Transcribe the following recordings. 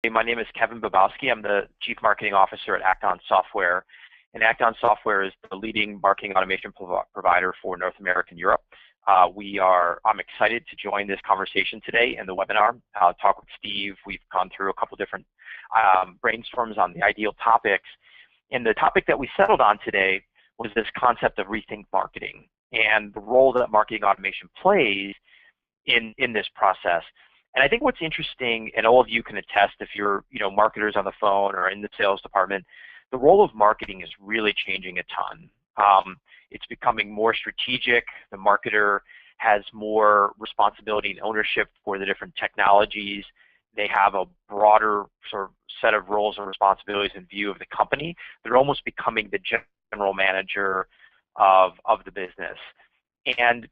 My name is Kevin Babowski. I'm the Chief Marketing Officer at ActOn Software. And ActOn Software is the leading marketing automation provider for North America and Europe. I'm excited to join this conversation today in the webinar. I'll talk with Steve. We've gone through a couple different brainstorms on the ideal topics. And the topic that we settled on today was this concept of rethink marketing and the role that marketing automation plays in this process. And I think what's interesting, and all of you can attest if you're marketers on the phone or in the sales department, the role of marketing is really changing a ton. It's becoming more strategic. The marketer has more responsibility and ownership for the different technologies. They have a broader sort of set of roles and responsibilities in view of the company. They're almost becoming the general manager of the business. And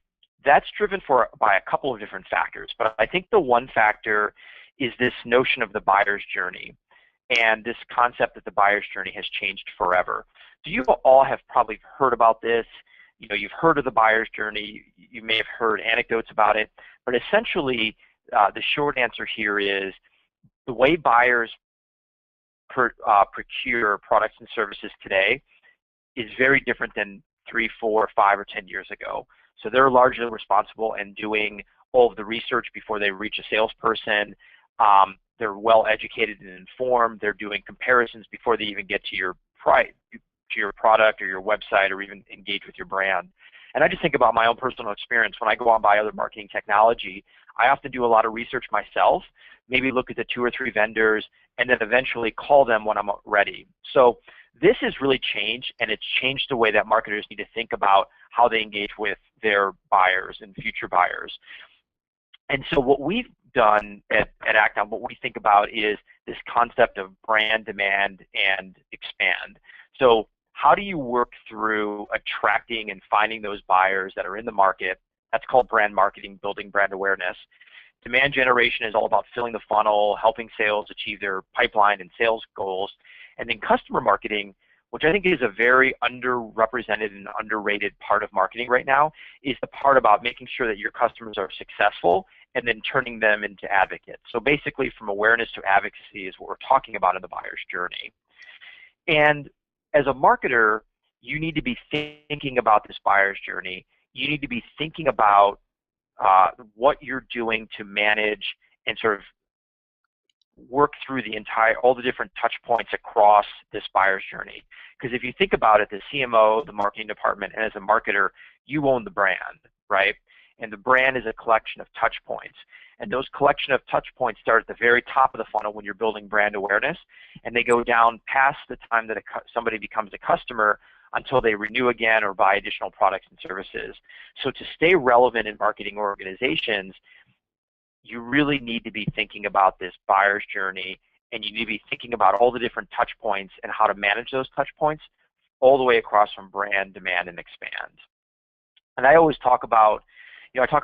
that's driven by a couple of different factors, but I think the one factor is this notion of the buyer's journey and this concept that the buyer's journey has changed forever. So you all have probably heard about this. You've heard of the buyer's journey. You may have heard anecdotes about it, but essentially the short answer here is the way buyers procure products and services today is very different than 3, 4, 5, or 10 years ago. So they're largely responsible in doing all of the research before they reach a salesperson. They're well educated and informed. They're doing comparisons before they even get to your product or your website or even engage with your brand. And I just think about my own personal experience. When I go out and buy other marketing technology, I often do a lot of research myself, maybe look at the 2 or 3 vendors, and then eventually call them when I'm ready. So this has really changed, and it's changed the way that marketers need to think about how they engage with their buyers and future buyers. And so what we've done at ActOn, what we think about is this concept of brand, demand, and expand. So how do you work through attracting and finding those buyers that are in the market? That's called brand marketing, building brand awareness. Demand generation is all about filling the funnel, helping sales achieve their pipeline and sales goals. And then customer marketing, which I think is a very underrepresented and underrated part of marketing right now, is the part about making sure that your customers are successful and then turning them into advocates. So basically from awareness to advocacy is what we're talking about in the buyer's journey. And as a marketer, you need to be thinking about this buyer's journey. You need to be thinking about what you're doing to manage and sort of work through all the different touch points across this buyer's journey. Because if you think about it, the CMO, the marketing department, and as a marketer, you own the brand, right? And the brand is a collection of touch points. And those collection of touch points start at the very top of the funnel when you're building brand awareness, and they go down past the time that somebody becomes a customer until they renew again or buy additional products and services. So to stay relevant in marketing organizations, you really need to be thinking about this buyer's journey, and you need to be thinking about all the different touch points and how to manage those touch points all the way across from brand, demand, and expand. And I always talk about, I talk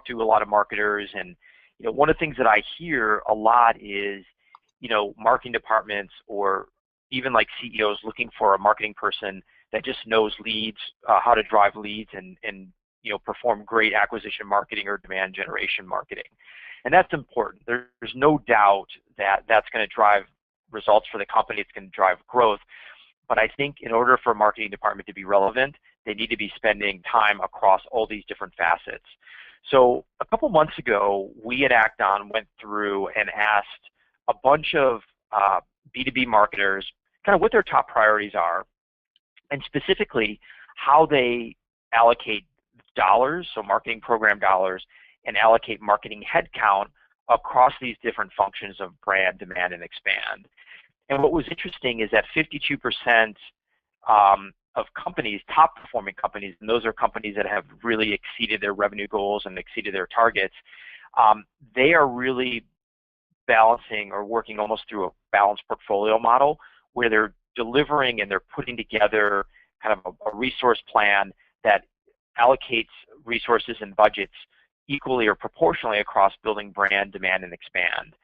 to a lot of marketers, and one of the things that I hear a lot is, marketing departments or even like CEOs looking for a marketing person that just knows leads, how to drive leads and perform great acquisition marketing or demand generation marketing. And that's important. There's no doubt that that's going to drive results for the company. It's going to drive growth. But I think in order for a marketing department to be relevant, they need to be spending time across all these different facets. So a couple months ago, we at ActOn went through and asked a bunch of B2B marketers kind of what their top priorities are, and specifically how they allocate dollars, so marketing program dollars, and allocate marketing headcount across these different functions of brand, demand, and expand. And what was interesting is that 52% of companies, top performing companies, and those are companies that have really exceeded their revenue goals and exceeded their targets, they are really balancing or working almost through a balanced portfolio model where they're delivering and they're putting together kind of a resource plan that allocates resources and budgets equally or proportionally across building brand, demand, and expand.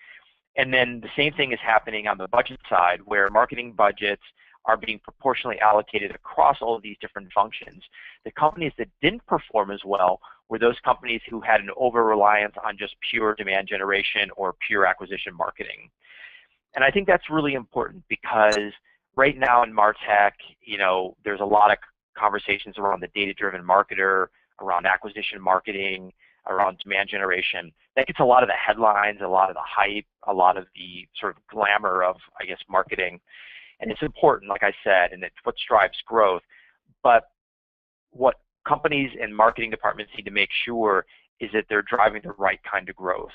And then the same thing is happening on the budget side, where marketing budgets are being proportionally allocated across all of these different functions. The companies that didn't perform as well were those companies who had an over-reliance on just pure demand generation or pure acquisition marketing. And I think that's really important because right now in MarTech, you know, there's a lot of conversations around the data-driven marketer, around acquisition marketing, around demand generation. That gets a lot of the headlines, a lot of the hype, a lot of the sort of glamour of, I guess, marketing. And it's important, like I said, and it's what drives growth. But what companies and marketing departments need to make sure is that they're driving the right kind of growth.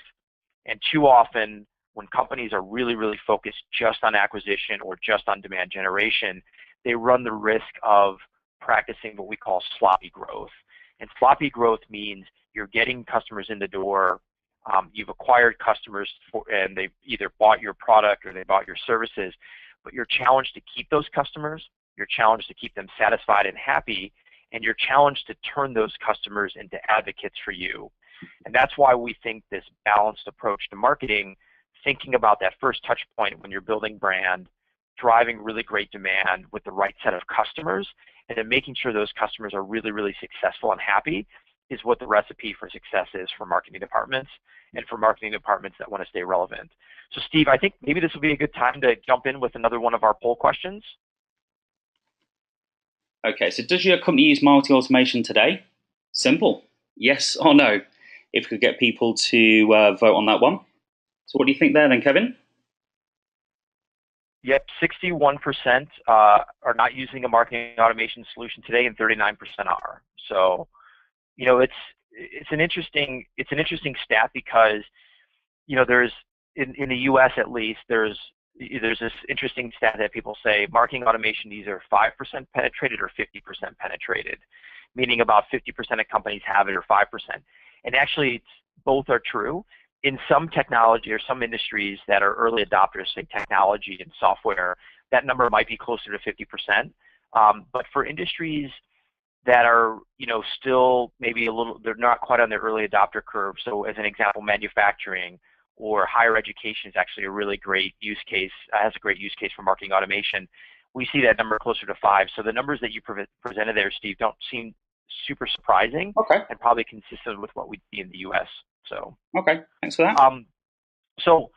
And too often, when companies are really, really focused just on acquisition or just on demand generation, they run the risk of practicing what we call sloppy growth. And sloppy growth means you're getting customers in the door, you've acquired customers and they've either bought your product or they bought your services, but you're challenged to keep those customers, you're challenged to keep them satisfied and happy, and you're challenged to turn those customers into advocates for you. And that's why we think this balanced approach to marketing, thinking about that first touch point when you're building brand, driving really great demand with the right set of customers, and then making sure those customers are really, really successful and happy is what the recipe for success is for marketing departments and for marketing departments that want to stay relevant. So Steve, I think maybe this will be a good time to jump in with another one of our poll questions. Okay, so does your company use marketing automation today? Simple, yes or no, if we could get people to vote on that one. So what do you think there then, Kevin? Yep, 61% are not using a marketing automation solution today, and 39% are. So, you know, it's an interesting stat because, you know, there's in the U.S. at least there's this interesting stat that people say marketing automation is either 5% penetrated or 50% penetrated, meaning about 50% of companies have it or 5%. And actually, both are true. In some technology or some industries that are early adopters, say technology and software, that number might be closer to 50%. But for industries that are, you know, still maybe a little, they're not quite on the early adopter curve. So as an example, manufacturing or higher education is actually a really great use case, has a great use case for marketing automation. We see that number closer to 5. So the numbers that you presented there, Steve, don't seem super surprising, okay, and probably consistent with what we see in the U.S. So okay, thanks for that. So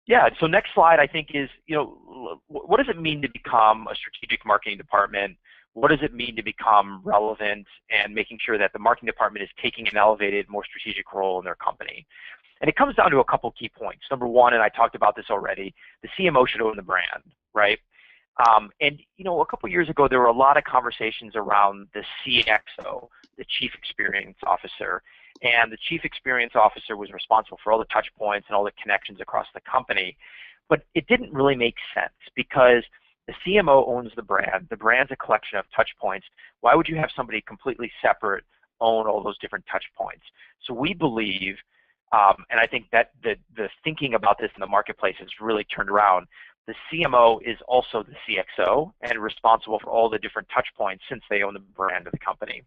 yeah, so next slide I think is, you know, what does it mean to become a strategic marketing department? What does it mean to become relevant and making sure that the marketing department is taking an elevated, more strategic role in their company? And it comes down to a couple key points. Number one, and I talked about this already, the CMO should own the brand, right? And you know, a couple years ago, there were a lot of conversations around the CXO, the Chief Experience Officer, and the Chief Experience Officer was responsible for all the touch points and all the connections across the company. But it didn't really make sense because the CMO owns the brand. The brand's a collection of touch points. Why would you have somebody completely separate own all those different touch points? So we believe, and I think that the thinking about this in the marketplace has really turned around. The CMO is also the CXO and responsible for all the different touch points since they own the brand of the company.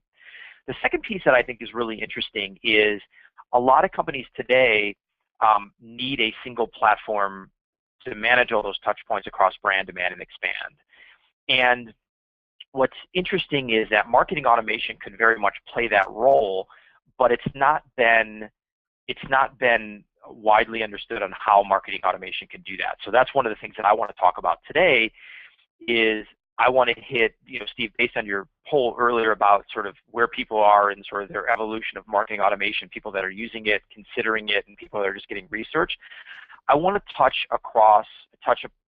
The second piece that I think is really interesting is a lot of companies today need a single platform to manage all those touch points across brand, demand, and expand. And what's interesting is that marketing automation could very much play that role, but it's not been widely understood on how marketing automation can do that. So that's one of the things that I want to talk about today is I want to hit, you know, Steve, based on your poll earlier about sort of where people are in sort of their evolution of marketing automation, people that are using it, considering it, and people that are just getting research. I want to touch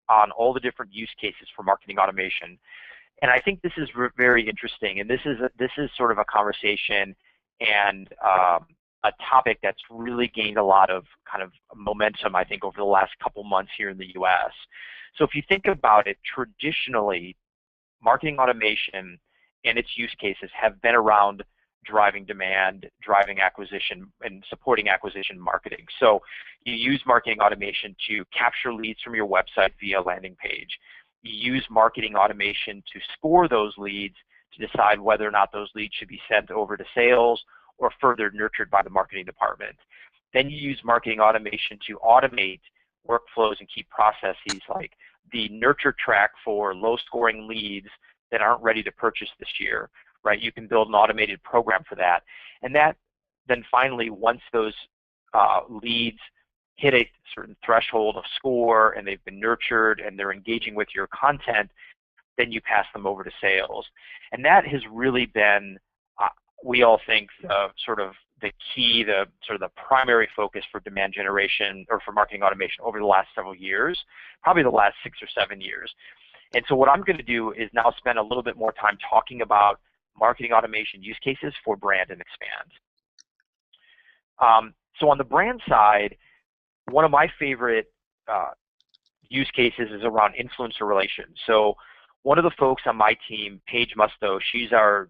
on all the different use cases for marketing automation. And I think this is very interesting. And this is sort of a conversation and a topic that's really gained a lot of kind of momentum, I think, over the last couple months here in the US. So if you think about it, traditionally, marketing automation and its use cases have been around driving demand, driving acquisition, and supporting acquisition marketing. So you use marketing automation to capture leads from your website via landing page. You use marketing automation to score those leads to decide whether or not those leads should be sent over to sales or further nurtured by the marketing department. Then you use marketing automation to automate workflows and key processes like the nurture track for low-scoring leads that aren't ready to purchase this year, right? You can build an automated program for that. And that then finally, once those leads hit a certain threshold of score and they've been nurtured and they're engaging with your content, then you pass them over to sales. And that has really been, we all think, the key, the primary focus for demand generation or for marketing automation over the last several years, probably the last 6 or 7 years. And so what I'm going to do is now spend a little bit more time talking about marketing automation use cases for brand and expand. So on the brand side, one of my favorite use cases is around influencer relations. So one of the folks on my team, Paige Musto, she's our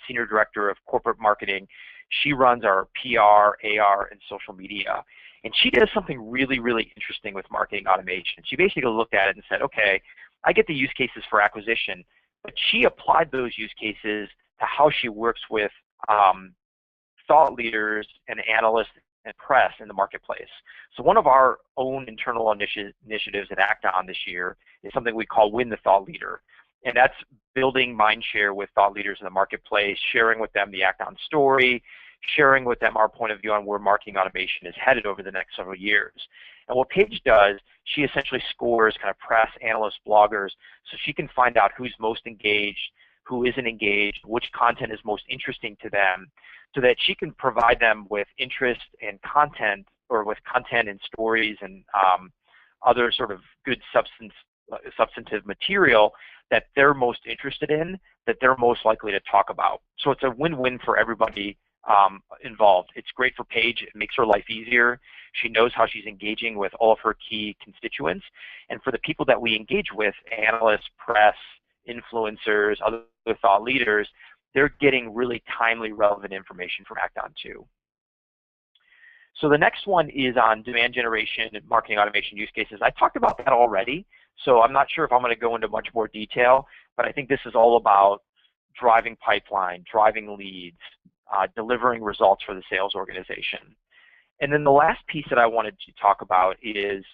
Senior Director of Corporate Marketing. She runs our PR, AR, and social media. And she does something really, really interesting with marketing automation. She basically looked at it and said, okay, I get the use cases for acquisition, but she applied those use cases to how she works with thought leaders and analysts and press in the marketplace. So one of our own internal initiatives at ActOn this year is something we call Win the Thought Leader. And that's building mind share with thought leaders in the marketplace, sharing with them the ActOn story, sharing with them our point of view on where marketing automation is headed over the next several years. And what Paige does, she essentially scores kind of press, analysts, bloggers, so she can find out who's most engaged, who isn't engaged, which content is most interesting to them, so that she can provide them with interest and content, or with content and stories and other sort of good substantive material that they're most interested in, that they're most likely to talk about. So it's a win-win for everybody involved. It's great for Paige. It makes her life easier. She knows how she's engaging with all of her key constituents. And for the people that we engage with, analysts, press, influencers, other thought leaders, they're getting really timely, relevant information from ActOn too. So the next one is on demand generation and marketing automation use cases. I talked about that already, so I'm not sure if I'm going to go into much more detail, but I think this is all about driving pipeline, driving leads, delivering results for the sales organization. And then the last piece that I wanted to talk about is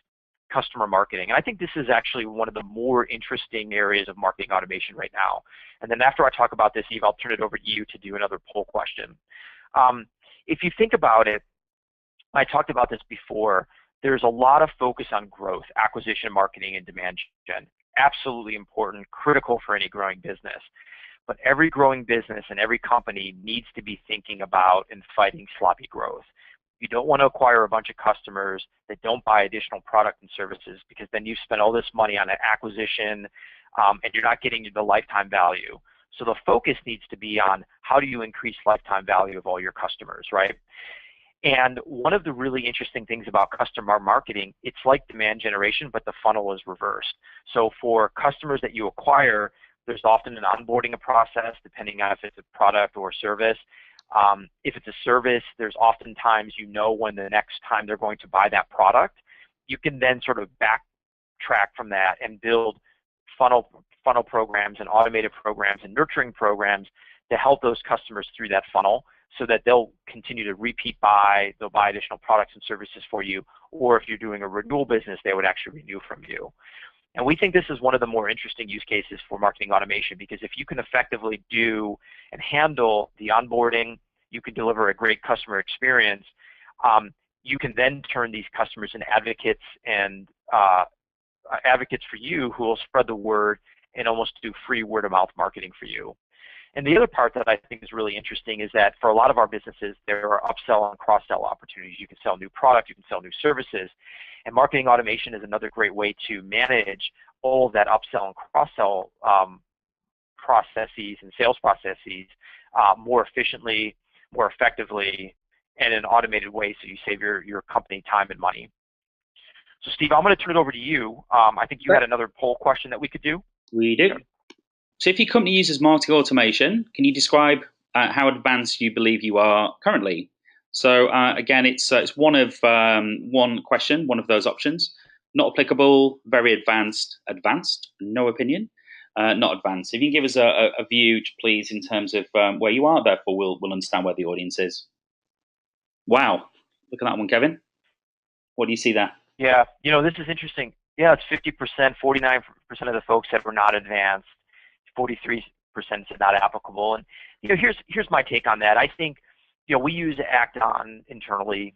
customer marketing. And I think this is actually one of the more interesting areas of marketing automation right now. And then after I talk about this, Eve, I'll turn it over to you to do another poll question. If you think about it, I talked about this before, there's a lot of focus on growth, acquisition, marketing, and demand gen. Absolutely important, critical for any growing business. But every growing business and every company needs to be thinking about and fighting sloppy growth. You don't want to acquire a bunch of customers that don't buy additional product and services, because then you spend all this money on an acquisition and you're not getting the lifetime value. So the focus needs to be on how do you increase lifetime value of all your customers, right? And one of the really interesting things about customer marketing, it's like demand generation, but the funnel is reversed. So for customers that you acquire, there's often an onboarding process, depending on if it's a product or service. If it's a service, there's oftentimes when the next time they're going to buy that product. You can then sort of backtrack from that and build funnel programs and automated programs and nurturing programs to help those customers through that funnel, so that they'll continue to repeat buy, they'll buy additional products and services for you, or if you're doing a renewal business, they would actually renew from you. And we think this is one of the more interesting use cases for marketing automation, because if you can effectively do and handle the onboarding, you can deliver a great customer experience, you can then turn these customers into advocates and advocates for you, who will spread the word and almost do free word-of-mouth marketing for you. And the other part that I think is really interesting is that for a lot of our businesses, there are upsell and cross-sell opportunities. You can sell new products, you can sell new services, and marketing automation is another great way to manage all of that upsell and cross-sell processes and sales processes more efficiently, more effectively, and in an automated way, so you save your company time and money. So Steve, I'm going to turn it over to you. I think you had another poll question that we could do. We do. So if your company uses marketing automation, can you describe how advanced you believe you are currently? So again, it's one question, one of those options. Not applicable, very advanced, advanced, no opinion, not advanced. If you can give us a view, please, in terms of where you are, therefore we'll understand where the audience is. Wow, look at that one, Kevin. What do you see there? Yeah, this is interesting. Yeah, it's 50%, 49% of the folks said we're not advanced, 43% said not applicable. And here's my take on that. I think we use ActOn internally.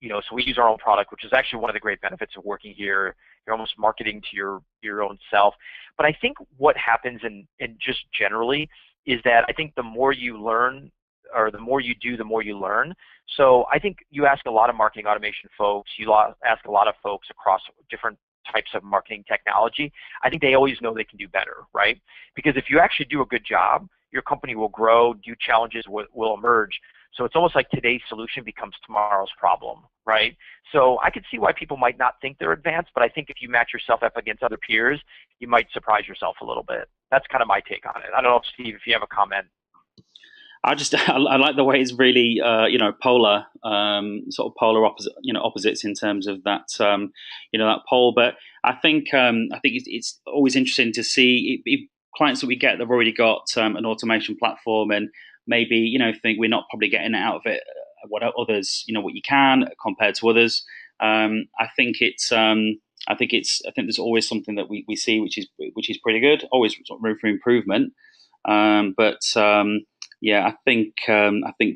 so we use our own product, which is actually one of the great benefits of working here. You're almost marketing to your own self. But I think what happens in just generally is that I think the more you learn, or the more you do, the more you learn. So I think you ask a lot of marketing automation folks, you ask a lot of folks across different types of marketing technology, I think they always know they can do better, right? Because if you actually do a good job, your company will grow, new challenges will emerge. So it's almost like today's solution becomes tomorrow's problem, right? So I could see why people might not think they're advanced, but I think if you match yourself up against other peers, you might surprise yourself a little bit. That's kind of my take on it. I don't know, Steve, if you have a comment. I like the way it's really polar, sort of polar opposites in terms of that that pole. But I think it's always interesting to see if clients that we get that have already got an automation platform and maybe think we're not probably getting out of it what others what you can compared to others. I think there's always something that we see which is pretty good. Always sort of room for improvement, yeah, I think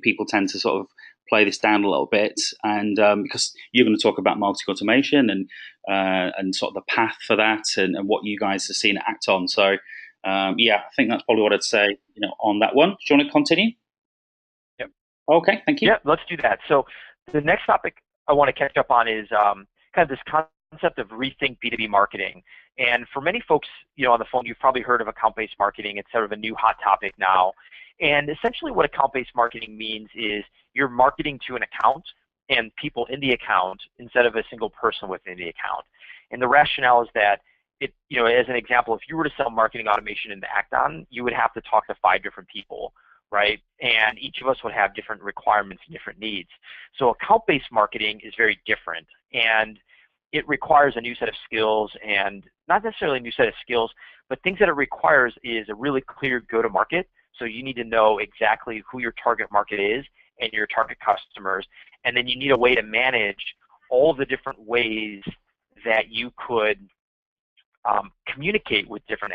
people tend to sort of play this down a little bit, and because you're going to talk about marketing automation and sort of the path for that and what you guys have seen at ActOn. So yeah, I think that's probably what I'd say on that one. Do you want to continue? Yep. Okay, thank you. Yeah, let's do that. So the next topic I want to catch up on is kind of this concept of rethink B2B marketing. And for many folks on the phone, you've probably heard of account-based marketing. It's sort of a new hot topic now. And essentially what account-based marketing means is you're marketing to an account and people in the account instead of a single person within the account. And the rationale is that as an example, if you were to sell marketing automation into ActOn, you would have to talk to 5 different people, right? And each of us would have different requirements and different needs. So account-based marketing is very different, and it requires a new set of skills, and not necessarily a new set of skills, but things that it requires is a really clear go-to-market. So you need to know exactly who your target market is and your target customers. And then you need a way to manage all the different ways that you could communicate with different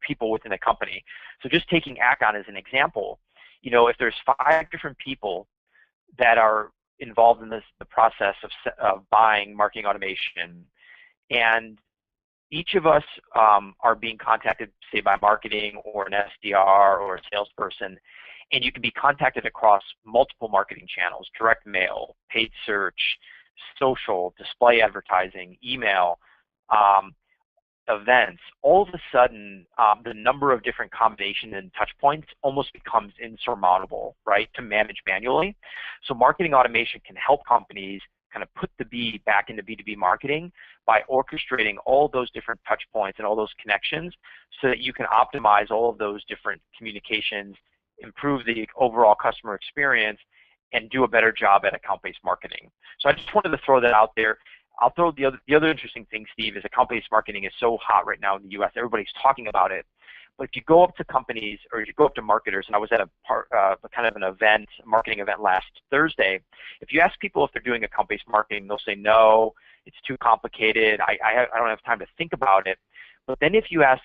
people within a company. So just taking ActOn as an example, if there's 5 different people that are involved in the process of buying marketing automation, and each of us are being contacted, say, by marketing or an SDR or a salesperson, and you can be contacted across multiple marketing channels: direct mail, paid search, social, display advertising, email, events. All of a sudden, the number of different combinations and touch points almost becomes insurmountable, right, to manage manually. So marketing automation can help companies kind of put the B back into B2B marketing by orchestrating all those different touch points and all those connections so that you can optimize all of those different communications, improve the overall customer experience, and do a better job at account-based marketing. So I just wanted to throw that out there. I'll throw the other interesting thing, Steve, is account-based marketing is so hot right now in the U.S. Everybody's talking about it. But if you go up to companies or you go up to marketers, and I was at a kind of an event, a marketing event last Thursday, if you ask people if they're doing account-based marketing, they'll say, no, it's too complicated. I don't have time to think about it. But then if you ask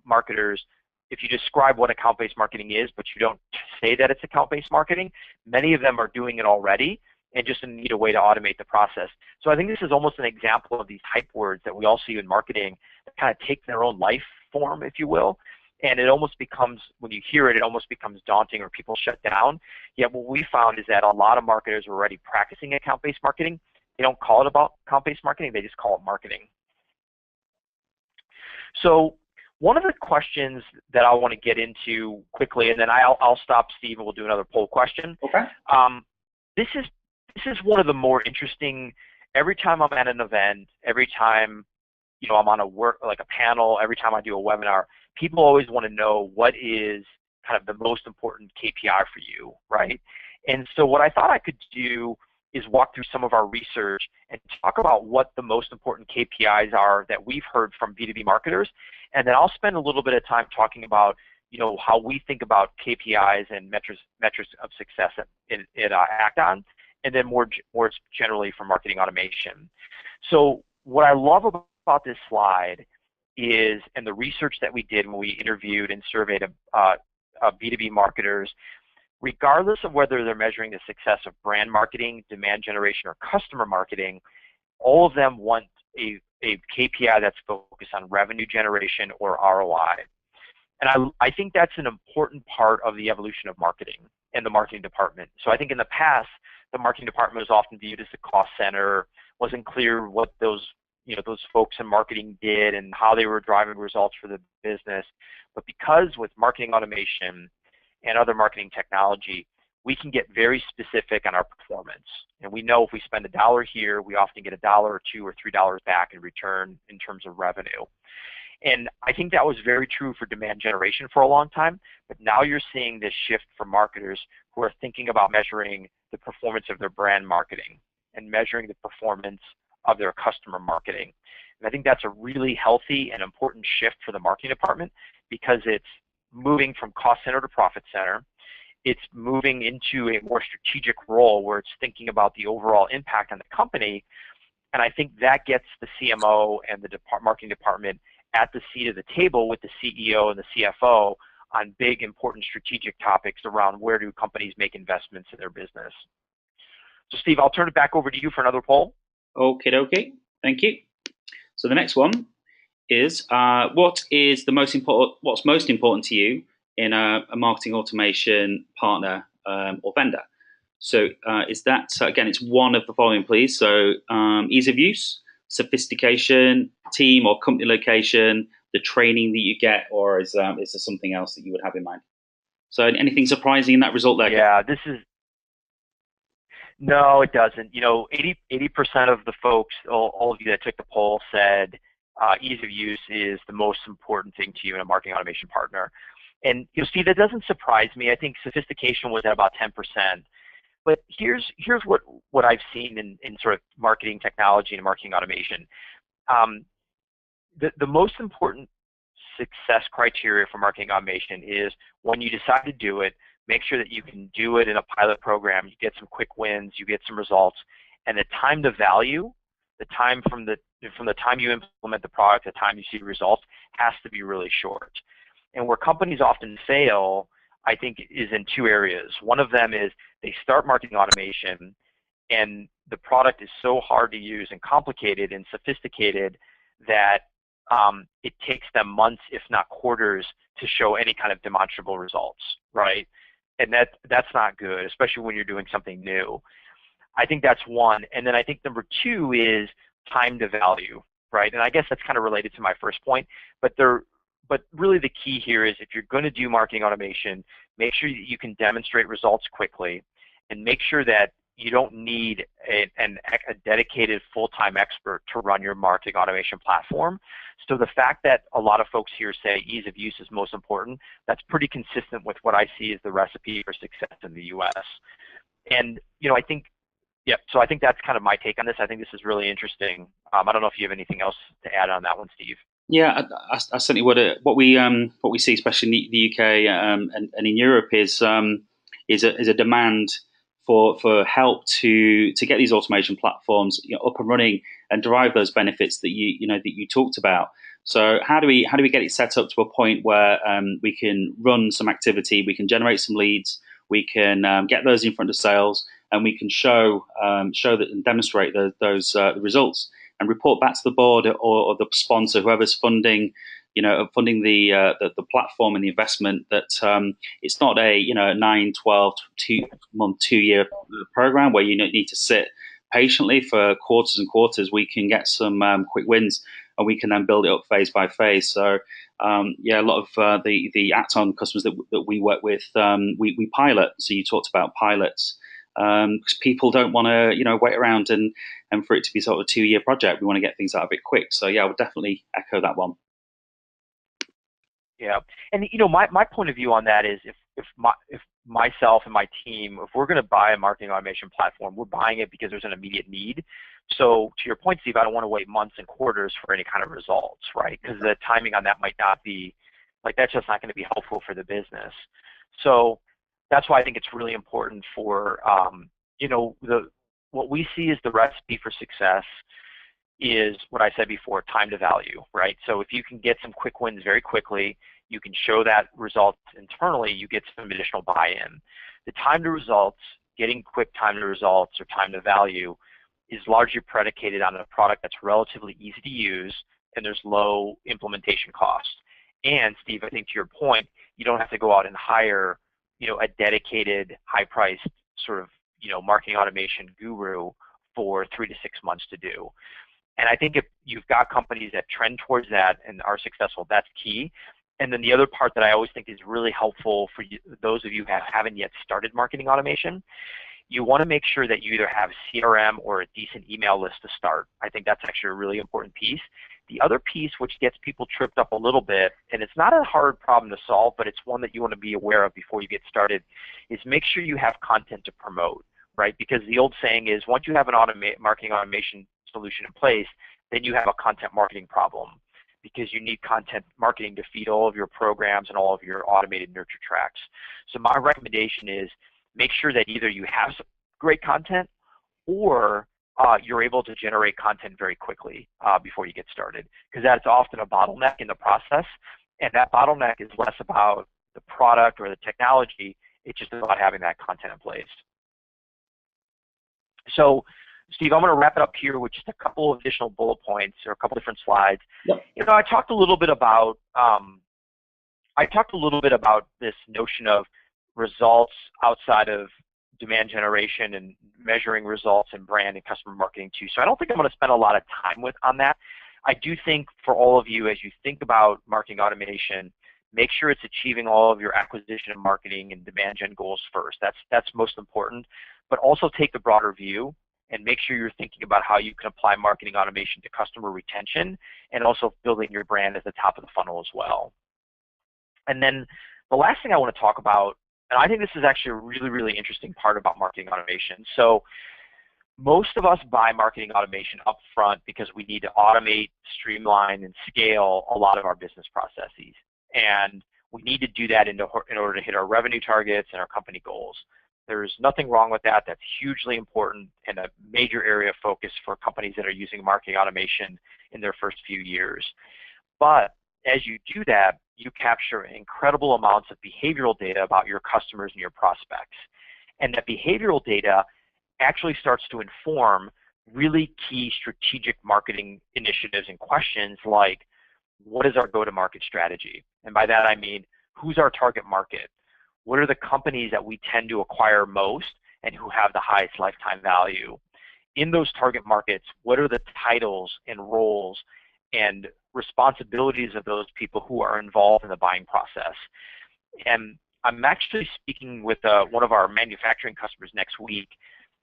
marketers, if you describe what account-based marketing is, but you don't say that it's account-based marketing, many of them are doing it already and just need a way to automate the process. So I think this is almost an example of these hype words that we all see in marketing that kind of take their own life form, if you will. And it almost becomes, when you hear it, it almost becomes daunting or people shut down. Yet what we found is that a lot of marketers are already practicing account-based marketing. They don't call it about account-based marketing, they just call it marketing. So one of the questions that I want to get into quickly, and then I'll stop Steve and we'll do another poll question. Okay. This is one of the more interesting. Every time I'm at an event, every time I'm on a panel, every time I do a webinar, people always want to know what is kind of the most important KPI for you, right? And so what I thought I could do is walk through some of our research and talk about what the most important KPIs are that we've heard from B2B marketers. And then I'll spend a little bit of time talking about how we think about KPIs and metrics of success at ActOn, and then more generally for marketing automation. So what I love about this slide is, and the research that we did when we interviewed and surveyed B2B marketers, regardless of whether they're measuring the success of brand marketing, demand generation, or customer marketing, all of them want a KPI that's focused on revenue generation or ROI. And I think that's an important part of the evolution of marketing and the marketing department. So I think in the past, the marketing department was often viewed as the cost center, wasn't clear what those folks in marketing did and how they were driving results for the business. But because with marketing automation and other marketing technology, we can get very specific on our performance. And we know if we spend $1 here, we often get $1 or $2 or $3 back in return in terms of revenue. And I think that was very true for demand generation for a long time, but now you're seeing this shift for marketers who are thinking about measuring the performance of their brand marketing and measuring the performance of their customer marketing. And I think that's a really healthy and important shift for the marketing department because it's moving from cost center to profit center. It's moving into a more strategic role where it's thinking about the overall impact on the company. And I think that gets the CMO and the marketing department at the seat of the table with the CEO and the CFO on big, important strategic topics around where do companies make investments in their business. So Steve, I'll turn it back over to you for another poll. Okay, thank you. So the next one is what's most important to you in a marketing automation partner or vendor? So is that, again, it's one of the following, please. So ease of use, sophistication, team or company location, the training that you get, or is there something else that you would have in mind? So anything surprising in that result there? Yeah, no, it doesn't. 80% of the folks, all of you that took the poll said ease of use is the most important thing to you in a marketing automation partner. And Steve, that doesn't surprise me. I think sophistication was at about 10%. But here's what I've seen in sort of marketing technology and marketing automation. The most important success criteria for marketing automation is when you decide to do it, make sure that you can do it in a pilot program, you get some quick wins, you get some results, and the time to value, the time from the time you implement the product, the time you see results, has to be really short. And where companies often fail, I think, is in two areas. One of them is they start marketing automation and the product is so hard to use and complicated and sophisticated that it takes them months, if not quarters, to show any kind of demonstrable results, right? And that's not good, especially when you're doing something new. I think that's one. And then I think number two is time to value, right? And I guess that's kind of related to my first point, but really the key here is if you're going to do marketing automation, make sure that you can demonstrate results quickly and make sure that you don't need a dedicated full-time expert to run your marketing automation platform. So the fact that a lot of folks here say ease of use is most important, that's pretty consistent with what I see as the recipe for success in the US. And I think that's kind of my take on this. I think this is really interesting. I don't know if you have anything else to add on that one, Steve. Yeah, I certainly would. What we see, especially in the UK and in Europe, is a demand for help to get these automation platforms up and running and derive those benefits that you talked about. So how do we get it set up to a point where we can run some activity, we can generate some leads, we can get those in front of sales, and we can show that and demonstrate those results and report back to the board or the sponsor, whoever's funding the platform and the investment, that it's not a 9, 12, 2-month, 2-year program where you need to sit patiently for quarters and quarters. We can get some quick wins and we can then build it up phase by phase. So a lot of the ActOn customers that we work with, we pilot. So you talked about pilots. Because people don't want to, wait around and for it to be sort of a 2-year project. We want to get things out a bit quick. So I would definitely echo that one. Yeah, and my point of view on that is if myself and my team, if we're going to buy a marketing automation platform, we're buying it because there's an immediate need. So to your point, Steve, I don't want to wait months and quarters for any kind of results, right? Because the timing on that might not be, that's just not going to be helpful for the business. So that's why I think it's really important for, what we see is the recipe for success is what I said before, time to value, right? So if you can get some quick wins very quickly, you can show that results internally, you get some additional buy-in. The time to results, getting quick time to results or time to value, is largely predicated on a product that's relatively easy to use and there's low implementation cost. And Steve, I think to your point, you don't have to go out and hire, a dedicated, high-priced sort of, marketing automation guru for 3 to 6 months to do. And I think if you've got companies that trend towards that and are successful, that's key. And then the other part that I always think is really helpful for those of you who haven't yet started marketing automation, you want to make sure that you either have CRM or a decent email list to start. I think that's actually a really important piece. The other piece which gets people tripped up a little bit, and it's not a hard problem to solve, but it's one that you want to be aware of before you get started, is make sure you have content to promote, right? Because the old saying is once you have an marketing automation solution in place, then you have a content marketing problem because you need content marketing to feed all of your programs and all of your automated nurture tracks. So my recommendation is make sure that either you have some great content or you're able to generate content very quickly before you get started, because that's often a bottleneck in the process, and that bottleneck is less about the product or the technology, it's just about having that content in place. So Steve, I'm going to wrap it up here with just a couple of additional bullet points or a couple different slides. Yep. I talked a little bit about this notion of results outside of demand generation and measuring results in brand and customer marketing too. So I don't think I'm going to spend a lot of time on that. I do think for all of you, as you think about marketing automation, make sure it's achieving all of your acquisition and marketing and demand gen goals first. That's most important. But also take the broader view and make sure you're thinking about how you can apply marketing automation to customer retention and also building your brand at the top of the funnel as well. And then the last thing I want to talk about, and I think this is actually a really, really interesting part about marketing automation. So most of us buy marketing automation up front because we need to automate, streamline, and scale a lot of our business processes. And we need to do that in order to hit our revenue targets and our company goals. There's nothing wrong with that. That's hugely important and a major area of focus for companies that are using marketing automation in their first few years. But as you do that, you capture incredible amounts of behavioral data about your customers and your prospects. And that behavioral data actually starts to inform really key strategic marketing initiatives and questions like, what is our go-to-market strategy? And by that I mean, who's our target market? What are the companies that we tend to acquire most and who have the highest lifetime value? In those target markets, what are the titles and roles and responsibilities of those people who are involved in the buying process? And I'm actually speaking with one of our manufacturing customers next week,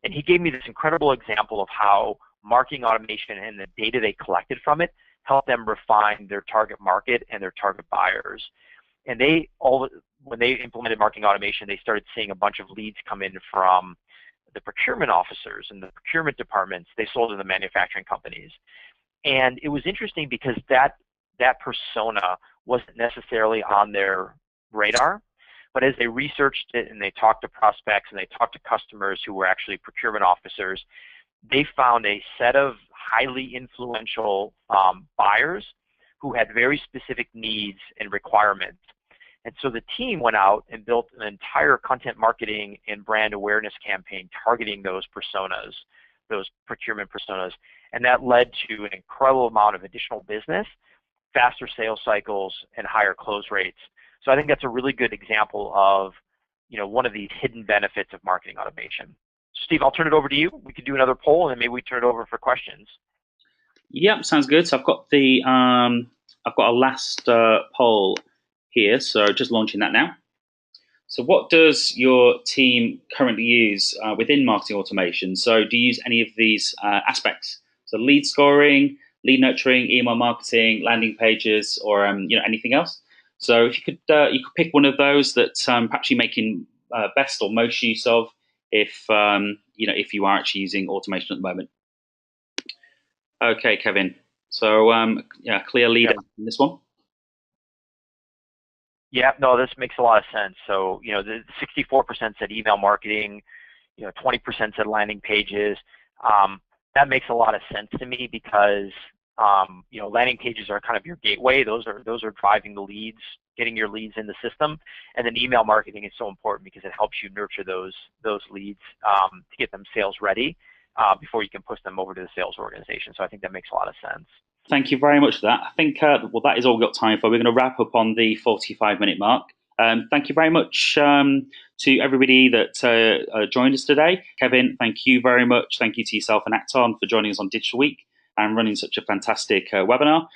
and he gave me this incredible example of how marketing automation and the data they collected from it helped them refine their target market and their target buyers. And when they implemented marketing automation, they started seeing a bunch of leads come in from the procurement officers and the procurement departments. They sold to the manufacturing companies. And it was interesting because that persona wasn't necessarily on their radar, but as they researched it and they talked to prospects and they talked to customers who were actually procurement officers, they found a set of highly influential buyers who had very specific needs and requirements. And so the team went out and built an entire content marketing and brand awareness campaign targeting those personas, those procurement personas. And that led to an incredible amount of additional business, faster sales cycles, and higher close rates. So I think that's a really good example of, one of these hidden benefits of marketing automation. Steve, I'll turn it over to you. We could do another poll, and then maybe we turn it over for questions. Yep, sounds good. So I've got a last poll here, so just launching that now. So what does your team currently use within marketing automation? So do you use any of these aspects? So lead scoring, lead nurturing, email marketing, landing pages, or anything else? So if you could pick one of those that perhaps you're making best or most use of, if you are actually using automation at the moment. Okay, Kevin. So clear leader in this one. Yeah, no, this makes a lot of sense. So, the 64% said email marketing, 20% said landing pages. That makes a lot of sense to me because landing pages are kind of your gateway. Those are driving the leads, getting your leads in the system, and then email marketing is so important because it helps you nurture those leads to get them sales ready before you can push them over to the sales organization. So I think that makes a lot of sense. Thank you very much for that. I think, that is all we've got time for. We're going to wrap up on the 45-minute mark. Thank you very much to everybody that joined us today. Kevin, thank you very much. Thank you to yourself and ActOn for joining us on Digital Week and running such a fantastic webinar.